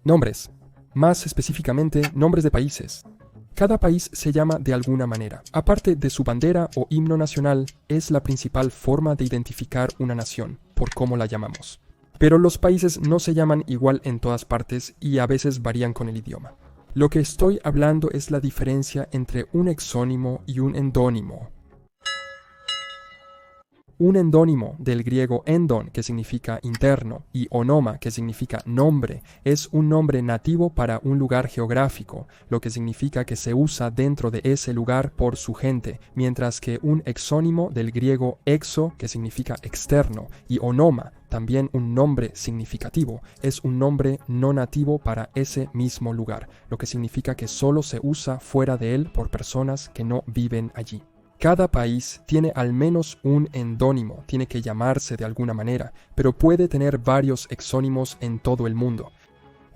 Nombres. Más específicamente, nombres de países. Cada país se llama de alguna manera. Aparte de su bandera o himno nacional, es la principal forma de identificar una nación, por cómo la llamamos. Pero los países no se llaman igual en todas partes y a veces varían con el idioma. Lo que estoy hablando es la diferencia entre un exónimo y un endónimo. Un endónimo, del griego endon, que significa interno, y onoma, que significa nombre, es un nombre nativo para un lugar geográfico, lo que significa que se usa dentro de ese lugar por su gente, mientras que un exónimo, del griego exo, que significa externo, y onoma, también un nombre significativo, es un nombre no nativo para ese mismo lugar, lo que significa que solo se usa fuera de él por personas que no viven allí. Cada país tiene al menos un endónimo, tiene que llamarse de alguna manera, pero puede tener varios exónimos en todo el mundo.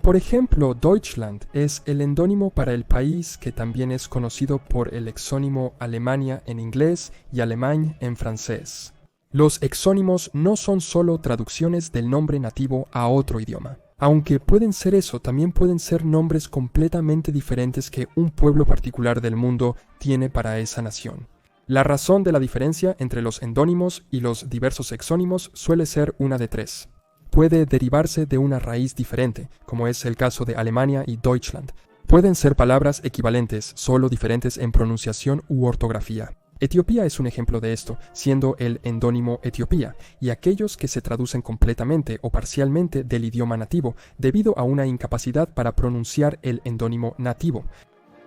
Por ejemplo, Deutschland es el endónimo para el país que también es conocido por el exónimo Alemania en inglés y Allemagne en francés. Los exónimos no son solo traducciones del nombre nativo a otro idioma. Aunque pueden ser eso, también pueden ser nombres completamente diferentes que un pueblo particular del mundo tiene para esa nación. La razón de la diferencia entre los endónimos y los diversos exónimos suele ser una de tres. Puede derivarse de una raíz diferente, como es el caso de Alemania y Deutschland. Pueden ser palabras equivalentes, solo diferentes en pronunciación u ortografía. Etiopía es un ejemplo de esto, siendo el endónimo Etiopía, y aquellos que se traducen completamente o parcialmente del idioma nativo, debido a una incapacidad para pronunciar el endónimo nativo.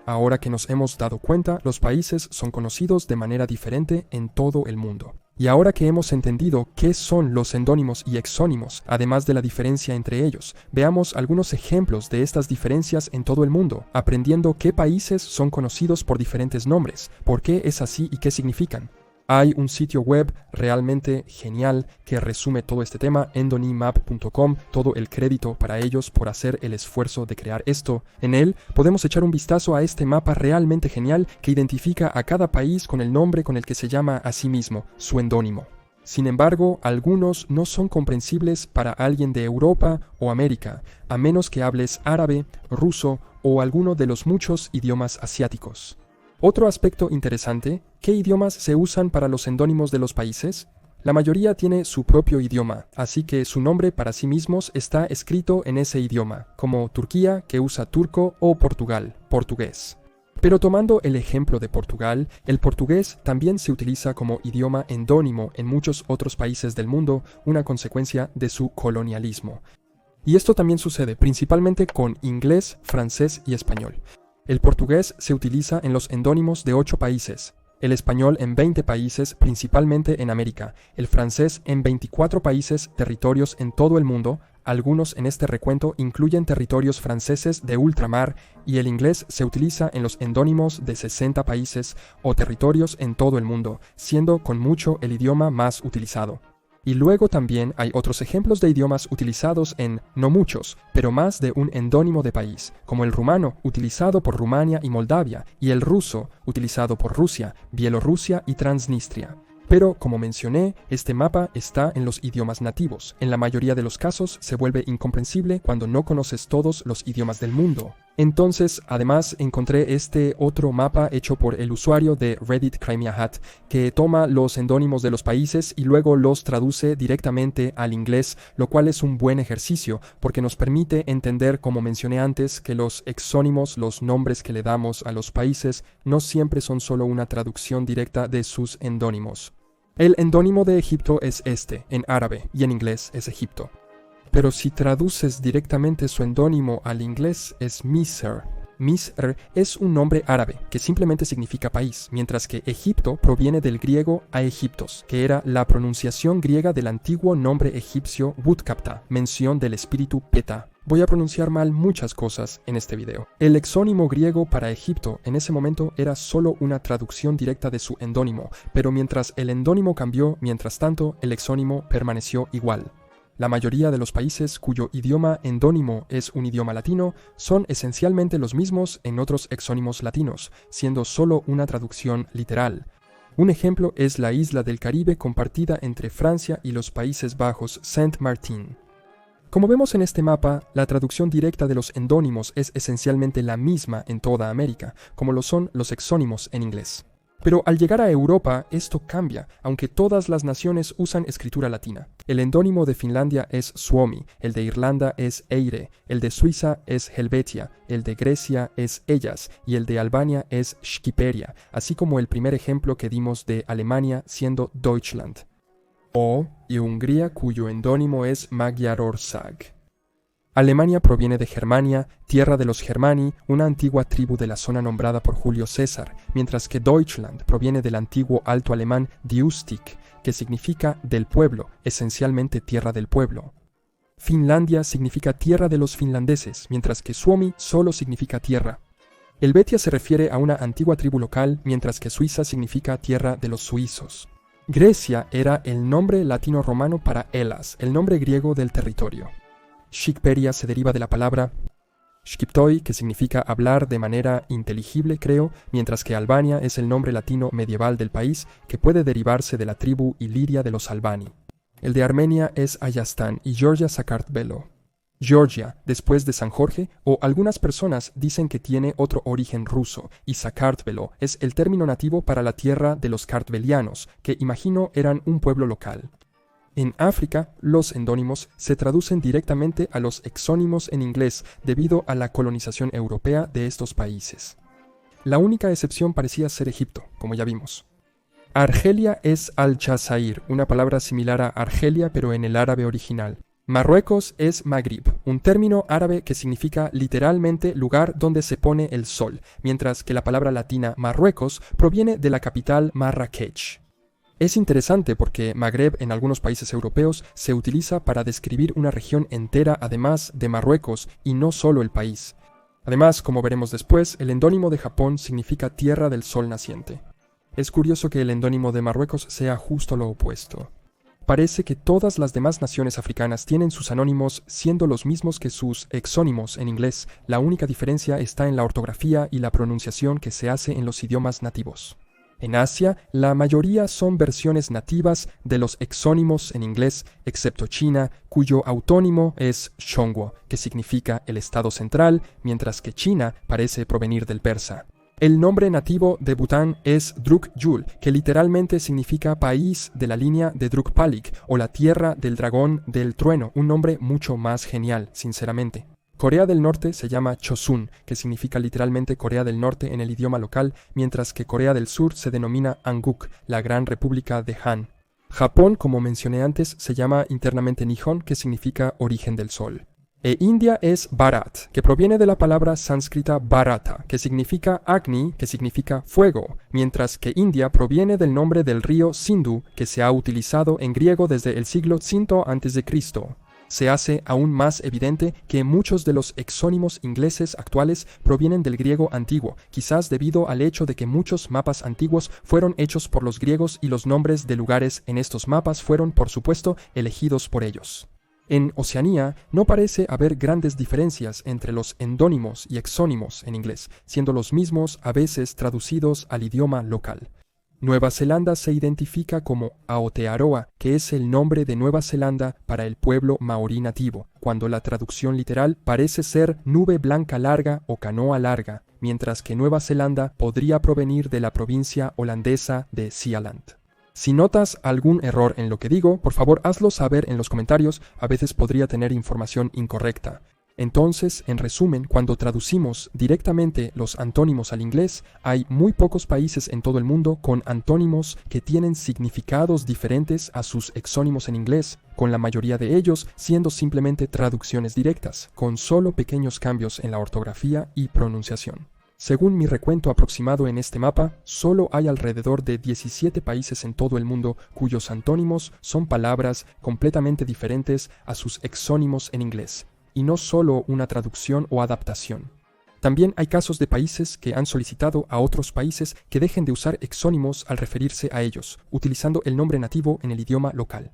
Ahora que nos hemos dado cuenta, los países son conocidos de manera diferente en todo el mundo. Y ahora que hemos entendido qué son los endónimos y exónimos, además de la diferencia entre ellos, veamos algunos ejemplos de estas diferencias en todo el mundo, aprendiendo qué países son conocidos por diferentes nombres, por qué es así y qué significan. Hay un sitio web realmente genial que resume todo este tema, endonymap.com, todo el crédito para ellos por hacer el esfuerzo de crear esto. En él podemos echar un vistazo a este mapa realmente genial que identifica a cada país con el nombre con el que se llama a sí mismo, su endónimo. Sin embargo, algunos no son comprensibles para alguien de Europa o América, a menos que hables árabe, ruso o alguno de los muchos idiomas asiáticos. Otro aspecto interesante, ¿qué idiomas se usan para los endónimos de los países? La mayoría tiene su propio idioma, así que su nombre para sí mismos está escrito en ese idioma, como Turquía, que usa turco, o Portugal, portugués. Pero tomando el ejemplo de Portugal, el portugués también se utiliza como idioma endónimo en muchos otros países del mundo, una consecuencia de su colonialismo. Y esto también sucede principalmente con inglés, francés y español. El portugués se utiliza en los endónimos de 8 países, el español en 20 países, principalmente en América, el francés en 24 países, territorios en todo el mundo, algunos en este recuento incluyen territorios franceses de ultramar, y el inglés se utiliza en los endónimos de 60 países o territorios en todo el mundo, siendo con mucho el idioma más utilizado. Y luego también hay otros ejemplos de idiomas utilizados en, no muchos, pero más de un endónimo de país, como el rumano, utilizado por Rumania y Moldavia, y el ruso, utilizado por Rusia, Bielorrusia y Transnistria. Pero, como mencioné, este mapa está en los idiomas nativos. En la mayoría de los casos se vuelve incomprensible cuando no conoces todos los idiomas del mundo. Entonces, además, encontré este otro mapa hecho por el usuario de Reddit CrimeaHat, que toma los endónimos de los países y luego los traduce directamente al inglés, lo cual es un buen ejercicio, porque nos permite entender, como mencioné antes, que los exónimos, los nombres que le damos a los países, no siempre son solo una traducción directa de sus endónimos. El endónimo de Egipto es este, en árabe, y en inglés es Egipto. Pero si traduces directamente su endónimo al inglés es Misr. Misr es un nombre árabe que simplemente significa país, mientras que Egipto proviene del griego Aegyptos, que era la pronunciación griega del antiguo nombre egipcio Wutkapta, mención del espíritu Ptah. Voy a pronunciar mal muchas cosas en este video. El exónimo griego para Egipto en ese momento era solo una traducción directa de su endónimo, pero mientras el endónimo cambió, mientras tanto el exónimo permaneció igual. La mayoría de los países cuyo idioma endónimo es un idioma latino son esencialmente los mismos en otros exónimos latinos, siendo solo una traducción literal. Un ejemplo es la isla del Caribe compartida entre Francia y los Países Bajos, Saint Martin. Como vemos en este mapa, la traducción directa de los endónimos es esencialmente la misma en toda América, como lo son los exónimos en inglés. Pero al llegar a Europa, esto cambia, aunque todas las naciones usan escritura latina. El endónimo de Finlandia es Suomi, el de Irlanda es Eire, el de Suiza es Helvetia, el de Grecia es Hellas y el de Albania es Skyperia, así como el primer ejemplo que dimos de Alemania siendo Deutschland. Y Hungría, cuyo endónimo es Magyarország. Alemania proviene de Germania, tierra de los Germani, una antigua tribu de la zona nombrada por Julio César, mientras que Deutschland proviene del antiguo alto alemán Diustik, que significa del pueblo, esencialmente tierra del pueblo. Finlandia significa tierra de los finlandeses, mientras que Suomi solo significa tierra. Helvetia se refiere a una antigua tribu local, mientras que Suiza significa tierra de los suizos. Grecia era el nombre latino-romano para Hellas, el nombre griego del territorio. Skyperia se deriva de la palabra Skiptoi, que significa hablar de manera inteligible, creo, mientras que Albania es el nombre latino medieval del país, que puede derivarse de la tribu iliria de los Albani. El de Armenia es Ayastán y Georgia Sakartvelo. Georgia, después de San Jorge, o algunas personas dicen que tiene otro origen ruso, y Sakartvelo es el término nativo para la tierra de los kartvelianos, que imagino eran un pueblo local. En África, los endónimos se traducen directamente a los exónimos en inglés debido a la colonización europea de estos países. La única excepción parecía ser Egipto, como ya vimos. Argelia es Al-Jazair, una palabra similar a Argelia pero en el árabe original. Marruecos es Maghrib, un término árabe que significa literalmente lugar donde se pone el sol, mientras que la palabra latina Marruecos proviene de la capital Marrakech. Es interesante porque Magreb en algunos países europeos se utiliza para describir una región entera además de Marruecos y no solo el país. Además, como veremos después, el endónimo de Japón significa tierra del sol naciente. Es curioso que el endónimo de Marruecos sea justo lo opuesto. Parece que todas las demás naciones africanas tienen sus anónimos siendo los mismos que sus exónimos en inglés. La única diferencia está en la ortografía y la pronunciación que se hace en los idiomas nativos. En Asia, la mayoría son versiones nativas de los exónimos en inglés, excepto China, cuyo autónimo es Zhongguo, que significa el estado central, mientras que China parece provenir del persa. El nombre nativo de Bután es Druk-Yul, que literalmente significa país de la línea de Druk-Palik, o la tierra del dragón del trueno, un nombre mucho más genial, sinceramente. Corea del Norte se llama Chosun, que significa literalmente Corea del Norte en el idioma local, mientras que Corea del Sur se denomina Hanguk, la Gran República de Han. Japón, como mencioné antes, se llama internamente Nihon, que significa origen del sol. E India es Bharat, que proviene de la palabra sánscrita Bharata, que significa Agni, que significa fuego, mientras que India proviene del nombre del río Sindhu, que se ha utilizado en griego desde el siglo V a.C. Se hace aún más evidente que muchos de los exónimos ingleses actuales provienen del griego antiguo, quizás debido al hecho de que muchos mapas antiguos fueron hechos por los griegos y los nombres de lugares en estos mapas fueron, por supuesto, elegidos por ellos. En Oceanía no parece haber grandes diferencias entre los endónimos y exónimos en inglés, siendo los mismos a veces traducidos al idioma local. Nueva Zelanda se identifica como Aotearoa, que es el nombre de Nueva Zelanda para el pueblo maorí nativo, cuando la traducción literal parece ser nube blanca larga o canoa larga, mientras que Nueva Zelanda podría provenir de la provincia holandesa de Sealand. Si notas algún error en lo que digo, por favor hazlo saber en los comentarios, a veces podría tener información incorrecta. Entonces, en resumen, cuando traducimos directamente los antónimos al inglés, hay muy pocos países en todo el mundo con antónimos que tienen significados diferentes a sus exónimos en inglés, con la mayoría de ellos siendo simplemente traducciones directas, con solo pequeños cambios en la ortografía y pronunciación. Según mi recuento aproximado en este mapa, solo hay alrededor de 17 países en todo el mundo cuyos antónimos son palabras completamente diferentes a sus exónimos en inglés, y no solo una traducción o adaptación. También hay casos de países que han solicitado a otros países que dejen de usar exónimos al referirse a ellos, utilizando el nombre nativo en el idioma local.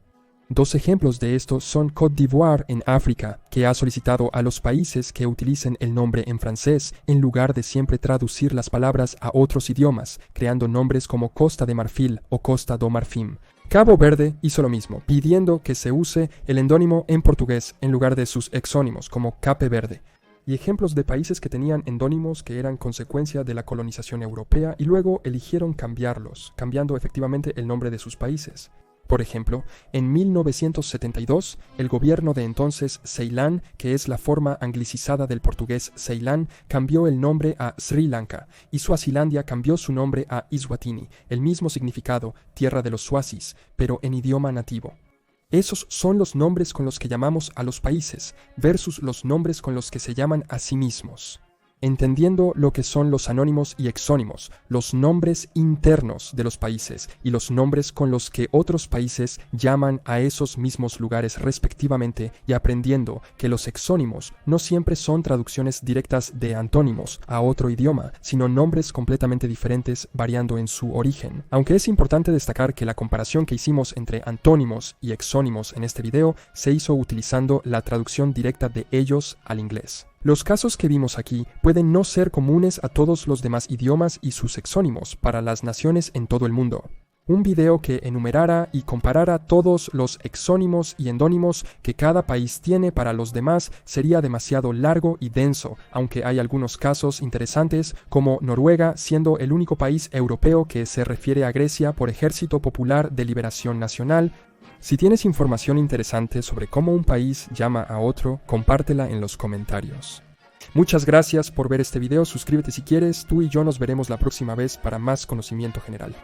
Dos ejemplos de esto son Côte d'Ivoire en África, que ha solicitado a los países que utilicen el nombre en francés en lugar de siempre traducir las palabras a otros idiomas, creando nombres como Costa de Marfil o Costa do Marfim. Cabo Verde hizo lo mismo, pidiendo que se use el endónimo en portugués en lugar de sus exónimos, como Cape Verde. Y ejemplos de países que tenían endónimos que eran consecuencia de la colonización europea y luego eligieron cambiarlos, cambiando efectivamente el nombre de sus países. Por ejemplo, en 1972, el gobierno de entonces Ceilán, que es la forma anglicizada del portugués Ceilán, cambió el nombre a Sri Lanka, y Suazilandia cambió su nombre a Eswatini, el mismo significado, tierra de los Swazis, pero en idioma nativo. Esos son los nombres con los que llamamos a los países, versus los nombres con los que se llaman a sí mismos. Entendiendo lo que son los anónimos y exónimos, los nombres internos de los países y los nombres con los que otros países llaman a esos mismos lugares respectivamente, y aprendiendo que los exónimos no siempre son traducciones directas de antónimos a otro idioma, sino nombres completamente diferentes variando en su origen. Aunque es importante destacar que la comparación que hicimos entre antónimos y exónimos en este video se hizo utilizando la traducción directa de ellos al inglés. Los casos que vimos aquí pueden no ser comunes a todos los demás idiomas y sus exónimos para las naciones en todo el mundo. Un video que enumerara y comparara todos los exónimos y endónimos que cada país tiene para los demás sería demasiado largo y denso, aunque hay algunos casos interesantes, como Noruega siendo el único país europeo que se refiere a Grecia por Ejército Popular de Liberación Nacional. Si tienes información interesante sobre cómo un país llama a otro, compártela en los comentarios. Muchas gracias por ver este video, suscríbete si quieres, tú y yo nos veremos la próxima vez para más conocimiento general.